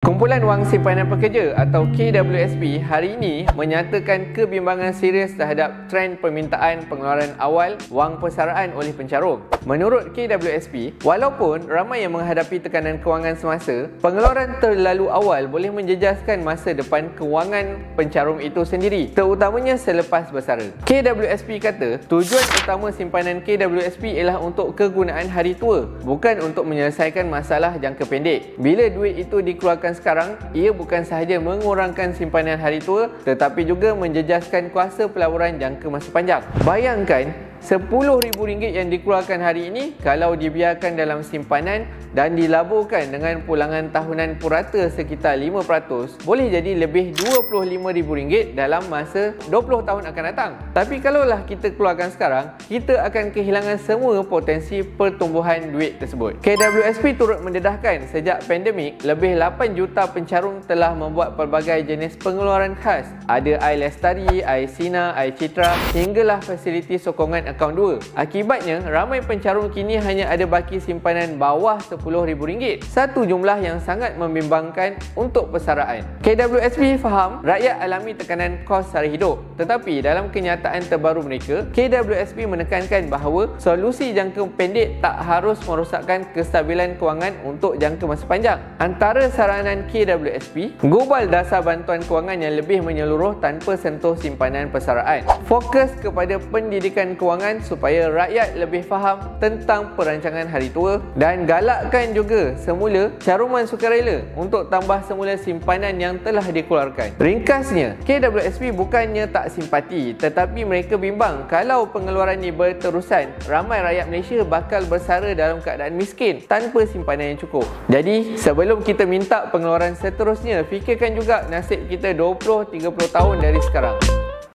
Kumpulan Wang Simpanan Pekerja atau KWSP hari ini menyatakan kebimbangan serius terhadap trend permintaan pengeluaran awal wang persaraan oleh pencarum. Menurut KWSP, walaupun ramai yang menghadapi tekanan kewangan semasa, pengeluaran terlalu awal boleh menjejaskan masa depan kewangan pencarum itu sendiri, terutamanya selepas bersara. KWSP kata, tujuan utama simpanan KWSP ialah untuk kegunaan hari tua, bukan untuk menyelesaikan masalah jangka pendek. Bila duit itu dikeluarkan sekarang, ia bukan sahaja mengurangkan simpanan hari tua tetapi juga menjejaskan kuasa pelaburan jangka masa panjang. Bayangkan RM10,000 yang dikeluarkan hari ini kalau dibiarkan dalam simpanan dan dilaburkan dengan pulangan tahunan purata sekitar 5%, boleh jadi lebih RM25,000 dalam masa 20 tahun akan datang. Tapi kalaulah kita keluarkan sekarang, kita akan kehilangan semua potensi pertumbuhan duit tersebut. KWSP turut mendedahkan sejak pandemik, lebih 8 juta pencarum telah membuat pelbagai jenis pengeluaran khas. Ada air lestari, air sina, air citra, hinggalah fasiliti sokongan akaun 2. Akibatnya, ramai pencarum kini hanya ada baki simpanan bawah RM10,000. Satu jumlah yang sangat membimbangkan untuk persaraan. KWSP faham rakyat alami tekanan kos sara hidup, tetapi dalam kenyataan terbaru mereka, KWSP menekankan bahawa solusi jangka pendek tak harus merosakkan kestabilan kewangan untuk jangka masa panjang. Antara saranan KWSP, gubal dasar bantuan kewangan yang lebih menyeluruh tanpa sentuh simpanan persaraan. Fokus kepada pendidikan kewangan supaya rakyat lebih faham tentang perancangan hari tua, dan galakkan juga semula caruman sukarela untuk tambah semula simpanan yang telah dikeluarkan. Ringkasnya, KWSP bukannya tak simpati, tetapi mereka bimbang kalau pengeluaran ini berterusan, ramai rakyat Malaysia bakal bersara dalam keadaan miskin tanpa simpanan yang cukup. Jadi, sebelum kita minta pengeluaran seterusnya, fikirkan juga nasib kita 20-30 tahun dari sekarang.